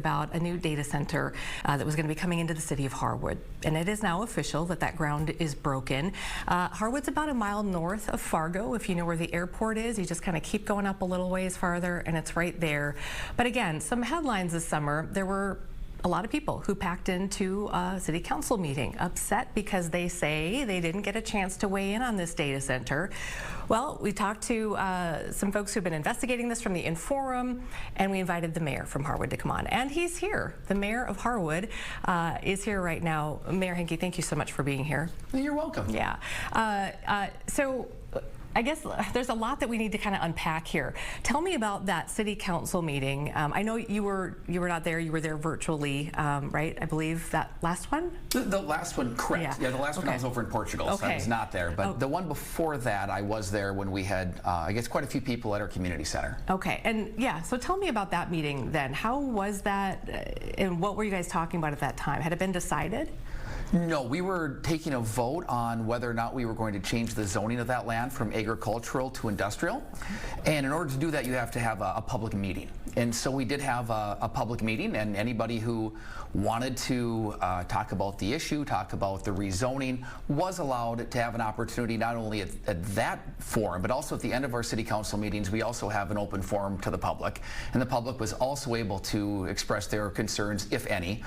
about a new data center that was going to be coming into the city of Harwood. And it is now official that that ground is broken. Harwood's about a mile north of Fargo. If you know where the airport is, you just kind of keep going up a little ways farther and it's right there. But again, some headlines this summer, there were a lot of people who packed into a city council meeting upset because they say they didn't get a chance to weigh in on this data center. Well, we talked to some folks who've been investigating this from the Inforum, and we invited the mayor from Harwood to come on, and he's here. The mayor of Harwood is here right now. Mayor Henke, thank you so much for being here. You're welcome. Yeah. So I guess there's a lot that we need to kind of unpack here. Tell me about that city council meeting. I know you were not there. You were there virtually, right? I believe that last one. The last one, correct? Yeah, the last one I was over in Portugal, so I was not there. But the one before that, I was there when we had, I guess, quite a few people at our community center. Okay, and yeah. So tell me about that meeting then. How was that, and what were you guys talking about at that time? Had it been decided? No, we were taking a vote on whether or not we were going to change the zoning of that land from agricultural to industrial. And in order to do that, you have to have a public meeting. And so we did have a public meeting, and anybody who wanted to talk about the issue, talk about the rezoning, was allowed to have an opportunity not only at that forum, but also at the end of our city council meetings. We also have an open forum to the public, and the public was also able to express their concerns, if any,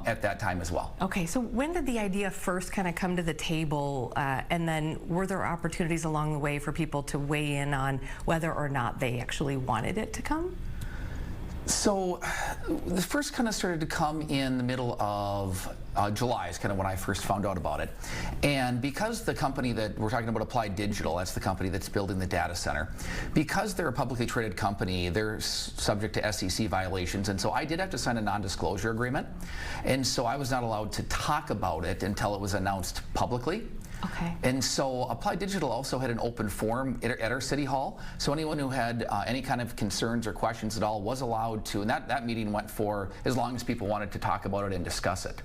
at that time as well. Okay, so when did the idea first kind of come to the table, and then were there opportunities along the way for people to weigh in on whether or not they actually wanted it to come? So the first kind of started to come in the middle of July is kind of when I first found out about it. And because the company that we're talking about, Applied Digital, that's the company that's building the data center, because they're a publicly traded company, they're subject to SEC violations. And so I did have to sign a non-disclosure agreement. And so I was not allowed to talk about it until it was announced publicly. Okay. And so Applied Digital also had an open forum at our city hall. So anyone who had any kind of concerns or questions at all was allowed to, and that meeting went for as long as people wanted to talk about it and discuss it.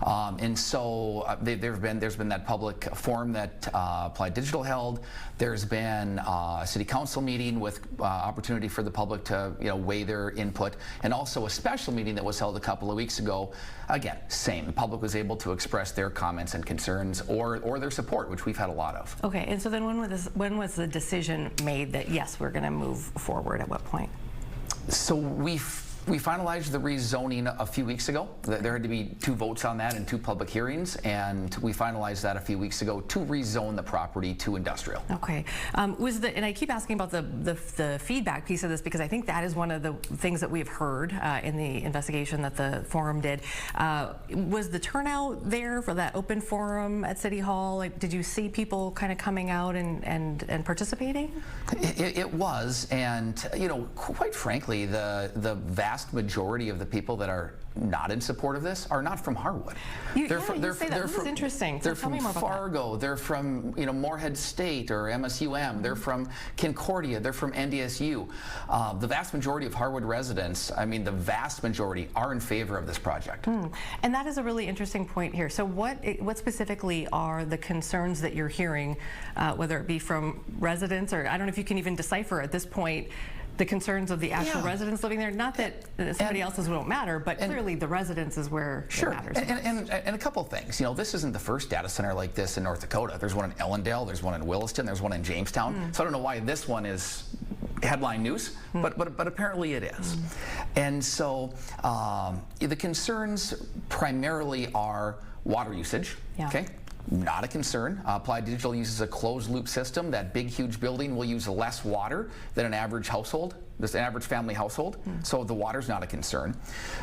And so there's been that public forum that Applied Digital held. There's been a city council meeting with opportunity for the public to weigh their input, and also a special meeting that was held a couple of weeks ago. Again, same. The public was able to express their comments and concerns or their support, which we've had a lot of. Okay, and so then when was the decision made that yes, we're going to move forward? At what point? So we finalized the rezoning a few weeks ago. There had to be 2 votes on that and 2 public hearings, and we finalized that a few weeks ago to rezone the property to industrial. Okay. And I keep asking about the feedback piece of this because I think that is one of the things that we've heard in the investigation that the forum did. Was the turnout there for that open forum at City Hall? Like, did you see people kind of coming out and participating? It was, and quite frankly, the vast majority of the people that are not in support of this are not from Harwood. This is interesting. They're tell from me more about Fargo. They're from Morehead State or MSUM. They're from Concordia. They're from NDSU. The vast majority of Harwood residents, I mean, the vast majority, are in favor of this project. And that is a really interesting point here. So what specifically are the concerns that you're hearing, whether it be from residents, or I don't know if you can even decipher at this point the concerns of the actual residents living there? Not that somebody else's won't matter, but clearly the residents is where it matters. And a couple of things. This isn't the first data center like this in North Dakota. There's one in Ellendale, there's one in Williston, there's one in Jamestown. So I don't know why this one is headline news, but apparently it is. And so the concerns primarily are water usage. Okay. Not a concern. Applied Digital uses a closed loop system. That big, huge building will use less water than an average household, an average family household. So the water's not a concern.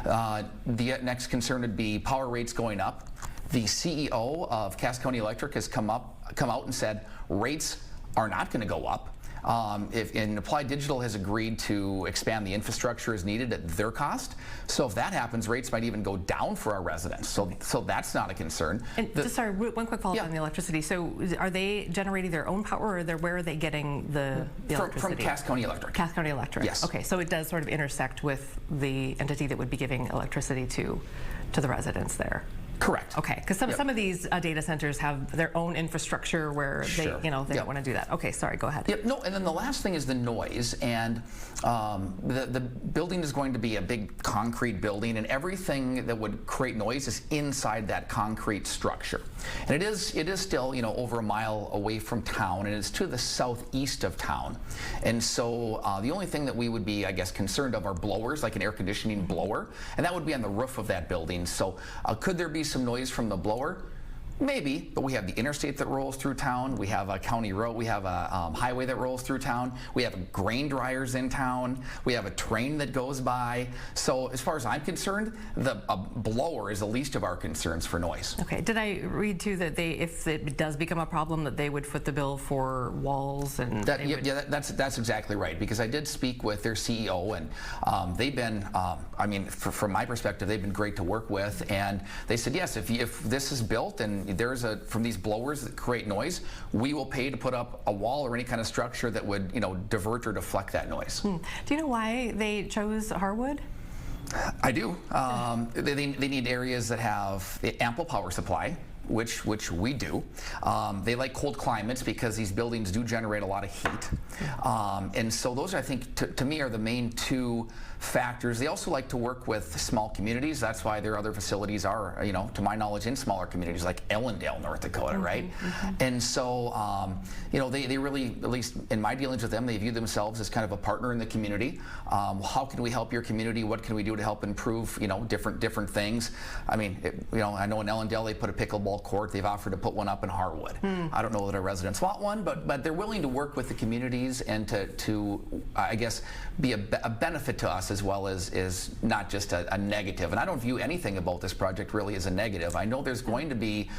The next concern would be power rates going up. The CEO of Cass County Electric has come out and said rates are not going to go up. And Applied Digital has agreed to expand the infrastructure as needed at their cost. So if that happens, rates might even go down for our residents. So that's not a concern. And sorry, one quick follow-up on the electricity. So are they generating their own power, or where are they getting the electricity? From Cass County Electric. Cass County Electric. Yes. Okay, so it does sort of intersect with the entity that would be giving electricity to the residents there. Correct. Okay, because some of these data centers have their own infrastructure where Sure. they don't want to do that. Okay, sorry, go ahead. Yep. No, and then the last thing is the noise, and the building is going to be a big concrete building, and everything that would create noise is inside that concrete structure. And it is still, over a mile away from town, and it's to the southeast of town. And so the only thing that we would be, I guess, concerned of are blowers, like an air conditioning blower, and that would be on the roof of that building. So could there be some noise from the blower? Maybe, but we have the interstate that rolls through town. We have a county road. We have a highway that rolls through town. We have grain dryers in town. We have a train that goes by. So as far as I'm concerned, a blower is the least of our concerns for noise. Okay. Did I read too that if it does become a problem, that they would foot the bill for walls and? That's exactly right. Because I did speak with their CEO, and they've been, from my perspective, they've been great to work with. And they said, yes, if this is built and from these blowers that create noise, we will pay to put up a wall or any kind of structure that would, divert or deflect that noise. Do you know why they chose Harwood? I do. They need areas that have ample power supply, which we do. They like cold climates because these buildings do generate a lot of heat. And so those, I think, to me, are the main two factors. They also like to work with small communities. That's why their other facilities are, to my knowledge, in smaller communities like Ellendale, North Dakota, right? And so, they really, at least in my dealings with them, they view themselves as kind of a partner in the community. How can we help your community? What can we do to help improve, different things? I know in Ellendale they put a pickleball court. They've offered to put one up in Harwood. I don't know that our residents want one, but they're willing to work with the communities and to I guess, be a benefit to us as well as not just a negative. And I don't view anything about this project really as a negative. I know there's going to be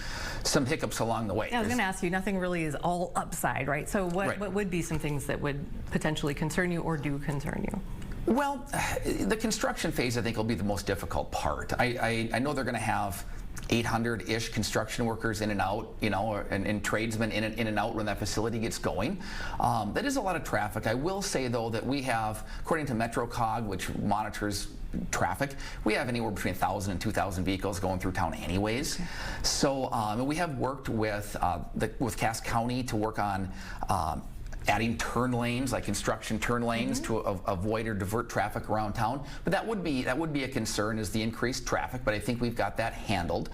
some hiccups along the way. Yeah, I was going to ask you, nothing really is all upside, right? So what would be some things that would potentially concern you or do concern you? Well, the construction phase, I think, will be the most difficult part. I know they're going to have 800-ish construction workers in and out, and tradesmen in and out when that facility gets going. That is a lot of traffic. I will say, though, that we have, according to MetroCog, which monitors traffic, we have anywhere between 1,000 and 2,000 vehicles going through town anyways. So we have worked with Cass County to work on adding turn lanes, like construction turn lanes, to avoid or divert traffic around town. But that would be a concern, is the increased traffic, but I think we've got that handled.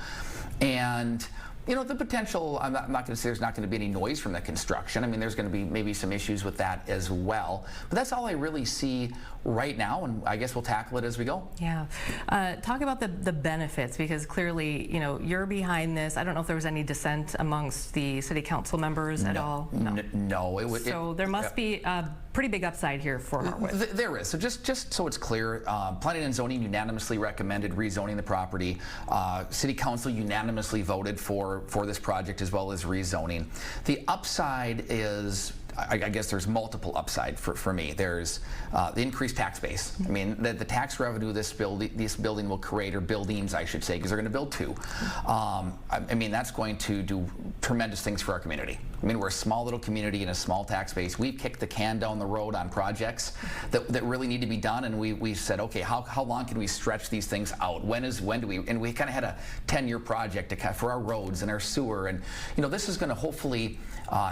And the potential, I'm not going to say there's not going to be any noise from the construction. I mean, there's going to be maybe some issues with that as well. But that's all I really see right now, and I guess we'll tackle it as we go. Yeah. Talk about the benefits, because clearly, you're behind this. I don't know if there was any dissent amongst the city council members at all. No. So there must be a pretty big upside here for Harwood. There is. So just so it's clear, Planning and Zoning unanimously recommended rezoning the property. City Council unanimously voted for this project as well as rezoning. The upside is, I guess there's multiple upside for me. There's the increased tax base. I mean, the tax revenue this building will create, or buildings, I should say, because they're going to build two. I mean, that's going to do tremendous things for our community. I mean, we're a small little community in a small tax base. We've kicked the can down the road on projects that really need to be done, and we said, okay, how long can we stretch these things out? When do we? And we kind of had a 10-year project for our roads and our sewer, and this is going to hopefully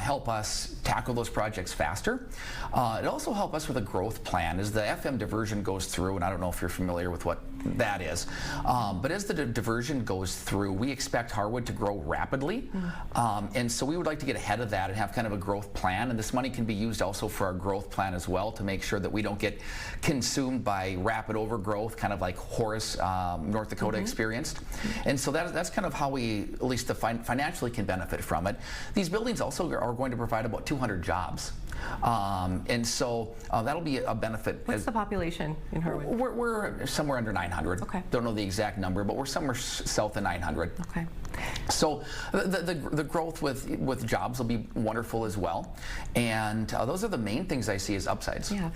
help us tackle those projects faster. It also help us with a growth plan as the FM diversion goes through, and I don't know if you're familiar with what that is, but as the diversion goes through, we expect Harwood to grow rapidly, and so we would like to get ahead of that and have kind of a growth plan, and this money can be used also for our growth plan as well, to make sure that we don't get consumed by rapid overgrowth, kind of like Horace, North Dakota experienced. And so that's kind of how we, at least financially, can benefit from it. These buildings also are going to provide about 200 jobs. And so that'll be a benefit. What's the population in Harwood? We're somewhere under 900. Okay. Don't know the exact number, but we're somewhere south of 900. Okay. So the growth with jobs will be wonderful as well. And those are the main things I see as upsides. Yeah.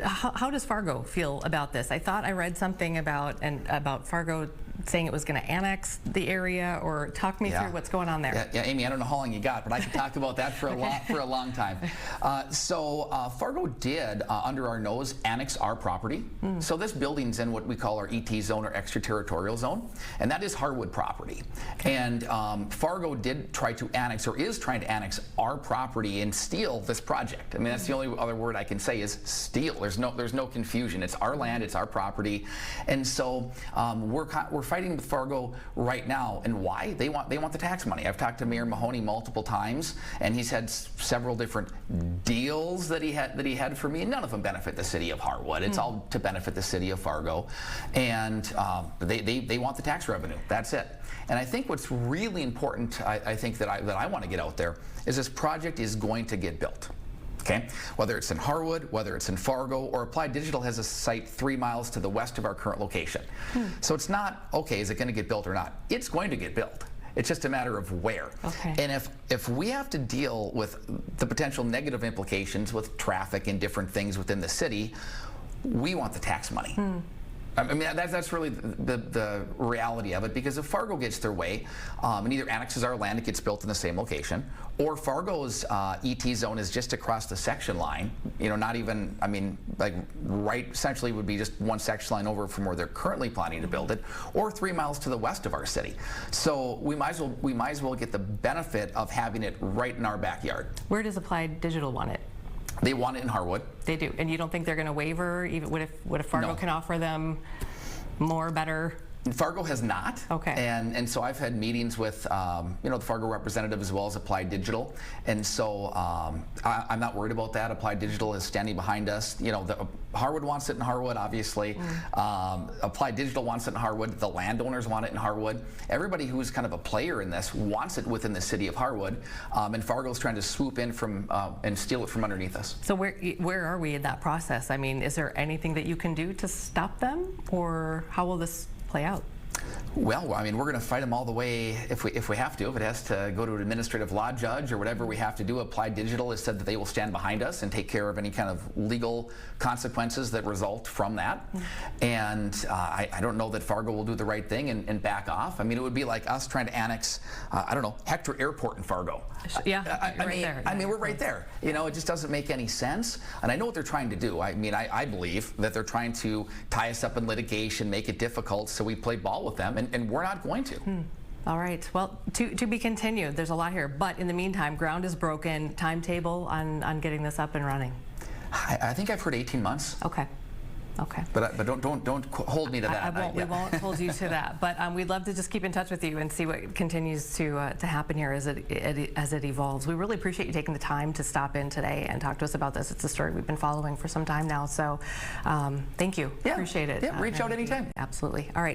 How does Fargo feel about this? I thought I read something about Fargo saying it was going to annex the area, or talk me through what's going on there. Yeah, Amy, I don't know how long you got, but I could talk about that for a long time. Fargo did, under our nose, annex our property. So this building's in what we call our ET zone, or extraterritorial zone, and that is Harwood property. And Fargo did try to annex, or is trying to annex, our property and steal this project. I mean, that's the only other word I can say is steal. There's no confusion. It's our land, it's our property, and so we're fighting with Fargo right now. And why? They want the tax money. I've talked to Mayor Mahoney multiple times, and he's had several different deals that he had for me, and none of them benefit the city of Harwood. It's all to benefit the city of Fargo, and they want the tax revenue. That's it. And I think what's really important, I think that I want to get out there, is this project is going to get built. Okay, whether it's in Harwood, whether it's in Fargo, or Applied Digital has a site 3 miles to the west of our current location. So it's not, okay, is it going to get built or not? It's going to get built. It's just a matter of where. Okay. And if we have to deal with the potential negative implications with traffic and different things within the city, we want the tax money. I mean, that's really the reality of it, because if Fargo gets their way and either annexes our land, it gets built in the same location, or Fargo's ET zone is just across the section line, not even, I mean, like right, essentially would be just one section line over from where they're currently planning to build it, or 3 miles to the west of our city. So we might as well get the benefit of having it right in our backyard. Where does Applied Digital want it? They want it in Harwood. They do, and you don't think they're going to waiver? Even what if Fargo can offer them more, better? Fargo has not. Okay. And so I've had meetings with the Fargo representative as well as Applied Digital, and so I'm not worried about that. Applied Digital is standing behind us. Harwood wants it in Harwood, obviously. Applied Digital wants it in Harwood. The landowners want it in Harwood. Everybody who's kind of a player in this wants it within the city of Harwood, and Fargo's trying to swoop in from and steal it from underneath us. So where are we in that process? I mean, is there anything that you can do to stop them, or how will this play out? Well, I mean, we're going to fight them all the way if we have to. If it has to go to an administrative law judge or whatever we have to do. Applied Digital has said that they will stand behind us and take care of any kind of legal consequences that result from that. And I don't know that Fargo will do the right thing and back off. I mean, it would be like us trying to annex, I don't know, Hector Airport in Fargo. I mean, we're right there. It just doesn't make any sense. And I know what they're trying to do. I mean, I believe that they're trying to tie us up in litigation, make it difficult, so we play ball with them, and we're not going to. All right. Well, to be continued. There's a lot here, but in the meantime, ground is broken. Timetable on getting this up and running. I think I've heard 18 months. Okay. Okay. But don't hold me to that. We won't hold you to that. But we'd love to just keep in touch with you and see what continues to happen here as it evolves. We really appreciate you taking the time to stop in today and talk to us about this. It's a story we've been following for some time now. So thank you. Yeah. Appreciate it. Yeah. Reach out anytime. Absolutely. All right.